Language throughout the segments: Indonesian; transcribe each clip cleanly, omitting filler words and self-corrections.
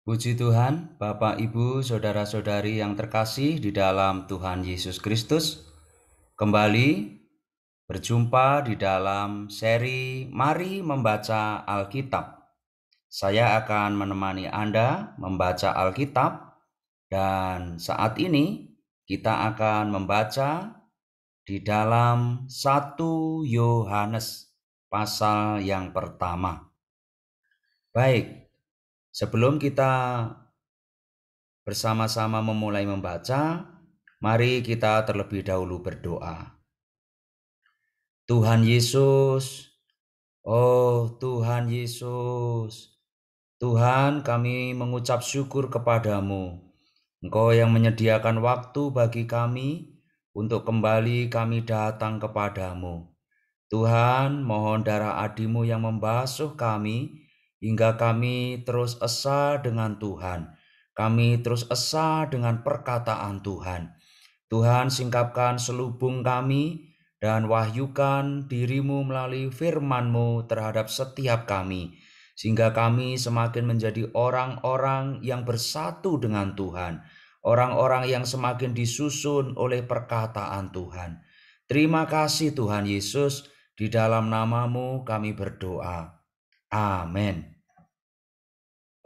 Puji Tuhan, Bapak, Ibu, Saudara-saudari yang terkasih di dalam Tuhan Yesus Kristus. Kembali berjumpa di dalam seri Mari Membaca Alkitab. Saya akan menemani Anda membaca Alkitab dan saat ini kita akan membaca di dalam 1 Yohanes pasal yang pertama. Baik, sebelum kita bersama-sama memulai membaca, mari kita terlebih dahulu berdoa. Tuhan Yesus, oh Tuhan Yesus, Tuhan, kami mengucap syukur kepadamu. Engkau yang menyediakan waktu bagi kami untuk kembali kami datang kepadamu. Tuhan, mohon darah adimu yang membasuh kami hingga kami terus esa dengan Tuhan. Kami terus esa dengan perkataan Tuhan. Tuhan, singkapkan selubung kami dan wahyukan dirimu melalui firman-Mu terhadap setiap kami, sehingga kami semakin menjadi orang-orang yang bersatu dengan Tuhan, orang-orang yang semakin disusun oleh perkataan Tuhan. Terima kasih Tuhan Yesus, di dalam nama-Mu kami berdoa. Amin.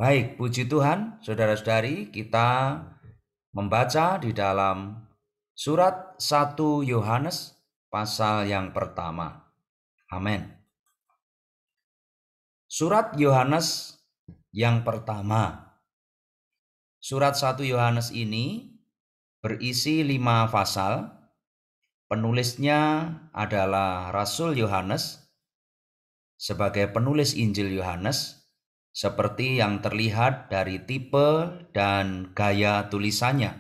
Baik, puji Tuhan, saudara-saudari, kita membaca di dalam surat 1 Yohanes pasal yang pertama. Amin. Surat Yohanes yang pertama. Surat 1 Yohanes ini berisi 5 pasal. Penulisnya adalah Rasul Yohanes sebagai penulis Injil Yohanes, seperti yang terlihat dari tipe dan gaya tulisannya.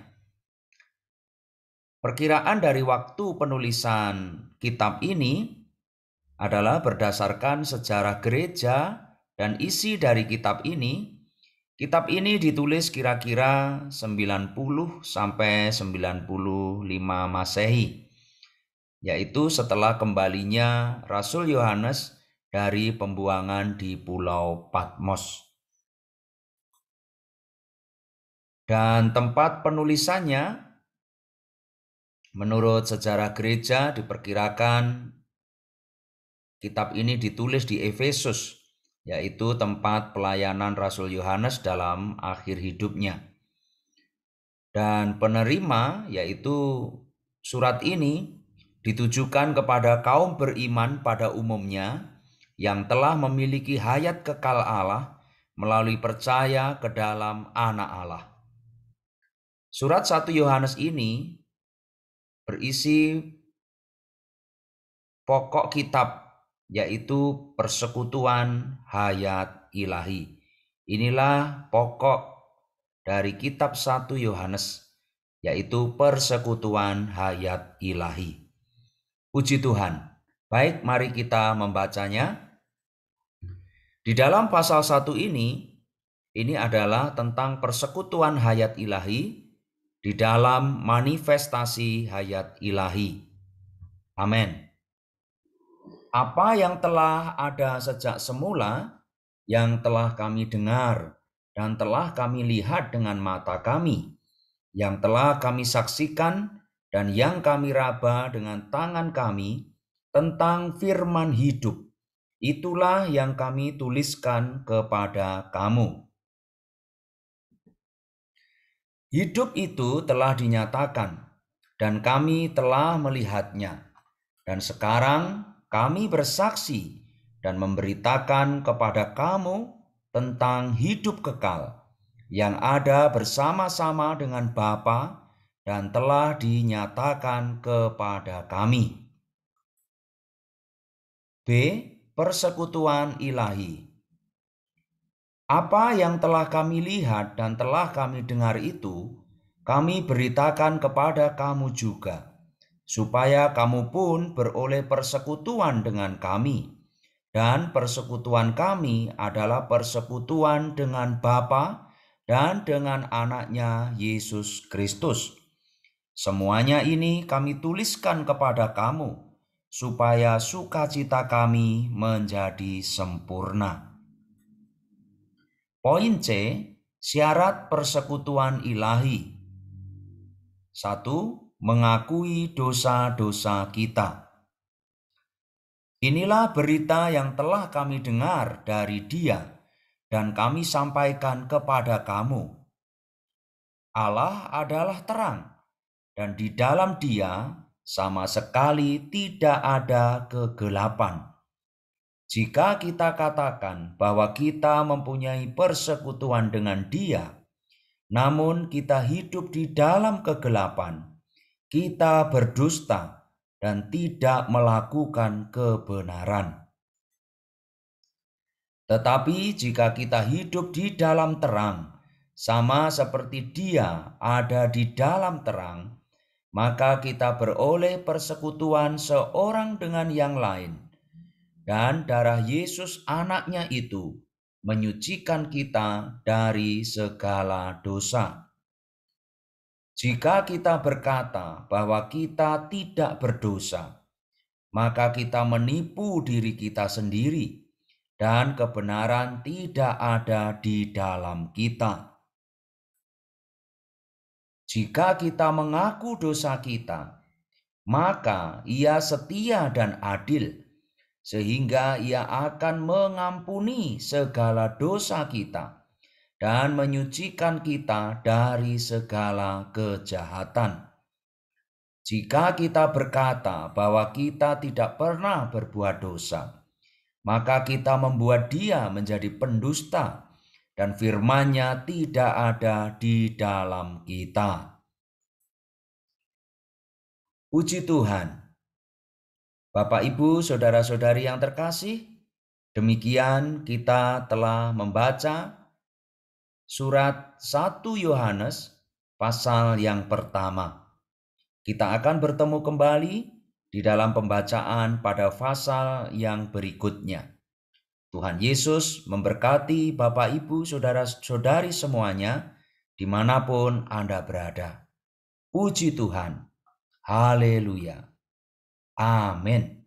Perkiraan dari waktu penulisan kitab ini adalah berdasarkan sejarah gereja dan isi dari kitab ini. Kitab ini ditulis kira-kira 90 sampai 95 Masehi, yaitu setelah kembalinya Rasul Yohanes dari pembuangan di Pulau Patmos. Dan tempat penulisannya menurut sejarah gereja diperkirakan kitab ini ditulis di Efesus, yaitu tempat pelayanan Rasul Yohanes dalam akhir hidupnya. Dan penerima, yaitu surat ini, ditujukan kepada kaum beriman pada umumnya yang telah memiliki hayat kekal Allah melalui percaya ke dalam Anak Allah. Surat 1 Yohanes ini berisi pokok kitab, yaitu persekutuan hayat ilahi. Inilah pokok dari kitab 1 Yohanes, yaitu persekutuan hayat ilahi. Puji Tuhan. Baik, mari kita membacanya. Di dalam pasal 1 ini adalah tentang persekutuan hayat ilahi di dalam manifestasi hayat ilahi. Amin. Apa yang telah ada sejak semula, yang telah kami dengar dan telah kami lihat dengan mata kami, yang telah kami saksikan dan yang kami raba dengan tangan kami tentang firman hidup, itulah yang kami tuliskan kepada kamu. Hidup itu telah dinyatakan dan kami telah melihatnya, dan sekarang kami bersaksi dan memberitakan kepada kamu tentang hidup kekal yang ada bersama-sama dengan Bapa dan telah dinyatakan kepada kami. B. Persekutuan ilahi. Apa yang telah kami lihat dan telah kami dengar itu, kami beritakan kepada kamu juga, supaya kamu pun beroleh persekutuan dengan kami. Dan persekutuan kami adalah persekutuan dengan Bapa dan dengan Anaknya Yesus Kristus. Semuanya ini kami tuliskan kepada kamu, supaya sukacita kami menjadi sempurna. Poin C, Syarat persekutuan ilahi. 1. Mengakui dosa-dosa kita. Inilah berita yang telah kami dengar dari Dia dan kami sampaikan kepada kamu. Allah adalah terang, dan di dalam Dia sama sekali tidak ada kegelapan. Jika kita katakan bahwa kita mempunyai persekutuan dengan Dia, namun kita hidup di dalam kegelapan, kita berdusta dan tidak melakukan kebenaran. Tetapi jika kita hidup di dalam terang, sama seperti Dia ada di dalam terang, maka kita beroleh persekutuan seorang dengan yang lain. Dan darah Yesus anaknya itu menyucikan kita dari segala dosa. Jika kita berkata bahwa kita tidak berdosa, maka kita menipu diri kita sendiri dan kebenaran tidak ada di dalam kita. Jika kita mengaku dosa kita, maka Ia setia dan adil, sehingga Ia akan mengampuni segala dosa kita dan menyucikan kita dari segala kejahatan. Jika kita berkata bahwa kita tidak pernah berbuat dosa, maka kita membuat Dia menjadi pendusta dan firman-Nya tidak ada di dalam kita. Puji Tuhan. Bapak, Ibu, saudara-saudari yang terkasih, demikian kita telah membaca surat 1 Yohanes pasal yang pertama. Kita akan bertemu kembali di dalam pembacaan pada pasal yang berikutnya. Tuhan Yesus memberkati Bapak, Ibu, saudara-saudari semuanya dimanapun Anda berada. Puji Tuhan. Haleluya. Amin.